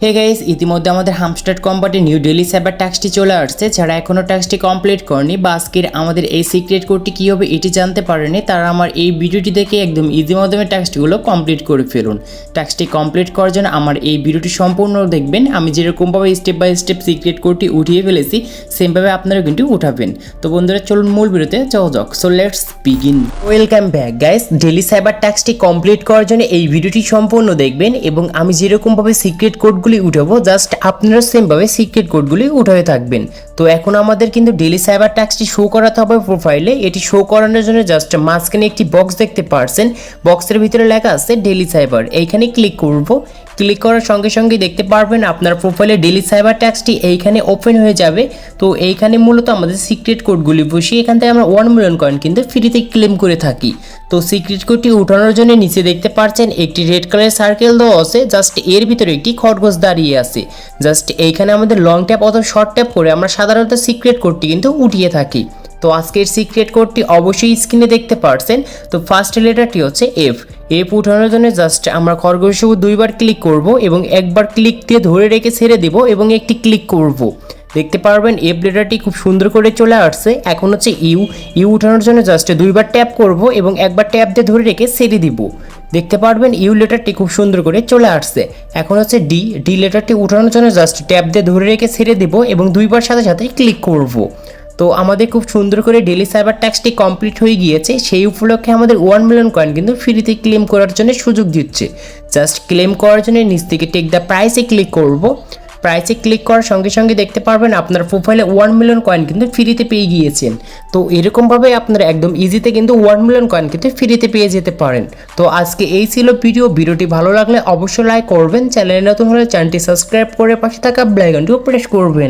Hey guys, ইতিমধ্যে আমাদের hamster কোম্পানির নিউ ডেইলি সাইবার টাস্কটি চলে আসছে। যারা এখনও টাস্কটি কমপ্লিট করেনি বা আজকের আমাদের এই সিক্রেট কোডটি কী হবে এটি জানতে পারেনি, তারা আমার এই ভিডিওটি দেখে একদম ইজি মাধ্যমে টাস্কটিগুলো কমপ্লিট করে ফেলুন। টাস্কটি কমপ্লিট করার জন্য আমার এই ভিডিওটি সম্পূর্ণ দেখবেন। আমি যেরকমভাবে স্টেপ বাই স্টেপ সিক্রেট কোডটি উঠিয়ে ফেলেছি সেমভাবে আপনারা কিন্তু উঠাবেন। তো বন্ধুরা চলুন মূল ভিডিওতে যাওয়া যাক। So let's begin. Welcome back guys, daily cyber টাস্কটি কমপ্লিট করার জন্য এই ভিডিওটি সম্পূর্ণ দেখবেন এবং আমি যেরকমভাবে সিক্রেট কোডগুলি উঠাবো জাস্ট আপনারা সেমভাবে সিক্রেট কোডগুলি উঠাতে থাকবেন। তো এখন আমাদের কিন্তু ডেইলি সাইবার টাস্কটি শো করাতে হবে প্রোফাইলে। এটি শো করানোর জন্য জাস্ট মাঝখানে একটি বক্স দেখতে পারছেন, বক্সের ভিতরে লেখা আছে ডেইলি সাইবার। এইখানে ক্লিক করব। ক্লিক করার সঙ্গে সঙ্গে দেখতে পারবেন আপনার প্রোফাইলে ডেইলি সাইবার টাস্কটি এইখানে ওপেন হয়ে যাবে। তো এইখানে মূলত আমাদের সিক্রেট কোডগুলি বসিয়ে এখান থেকে আমরা 1 মিলিয়ন কয়েন কিন্তু ফ্রিতে ক্লেম করে থাকি। তো সিক্রেট কোডটি উঠানোর জন্য নিচে দেখতে পাচ্ছেন একটি রেড কালারের সার্কেল দেওয়া আছে, জাস্ট এর ভিতরে একটি খরগোশ দাঁড়িয়ে আছে। জাস্ট এইখানে আমাদের লং ট্যাপ অথবা শর্ট ট্যাপ করে আমরা সাধারণত সিক্রেট কোডটি কিন্তু উঠিয়ে থাকি। তো আজকের সিক্রেট কোডটি অবশ্যই স্ক্রিনে দেখতে পাচ্ছেন। তো ফার্স্ট লেটারটি হচ্ছে এফ উঠানোর জন্য জাস্ট আমরা খরগোশের উপর 2বার ক্লিক করব এবং একবার ক্লিক দিয়ে ধরে রেখে ছেড়ে দেব এবং একটি ক্লিক করব। দেখতে পারবেন এফ লেটারটি খুব সুন্দর করে চলে আসছে। এখন হচ্ছে ইউ উঠানোর জন্য জাস্ট 2বার ট্যাপ করব এবং একবার ট্যাপ দিয়ে ধরে রেখে ছেড়ে দিব। দেখতে পারবেন ইউ লেটারটি খুব সুন্দর করে চলে আসছে। এখন হচ্ছে ডি লেটারটি উঠানোর জন্য জাস্ট ট্যাপ দিয়ে ধরে রেখে ছেড়ে দেব এবং 2বার সাথে সাথে ক্লিক করব। তো আমাদের খুব সুন্দর করে ডেইলি সাইবার টাস্কটি কমপ্লিট হয়ে গিয়েছে। সেই উপলক্ষে আমাদের 1 মিলিয়ন কয়েন কিন্তু ফ্রিতে ক্লেম করার জন্য সুযোগ দিচ্ছে। জাস্ট ক্লেম করার জন্য নিচ থেকে টেক দ্য প্রাইসে ক্লিক করব। প্রাইসে ক্লিক করার সঙ্গে সঙ্গে দেখতে পারবেন আপনার প্রোফাইলে 1 মিলিয়ন কয়েন কিন্তু ফ্রিতে পেয়ে গিয়েছেন। তো এরকমভাবে আপনারা একদম ইজিতে কিন্তু 1 মিলিয়ন কয়েন কিন্তু ফ্রিতে পেয়ে যেতে পারেন। তো আজকে এই ছিল ভিডিওটি ভালো লাগলে অবশ্যই লাইক করবেন, চ্যানেলে নতুন হলে চ্যানেলটি সাবস্ক্রাইব করে পাশে থাকা বেল আইকনটিও প্রেস করবেন।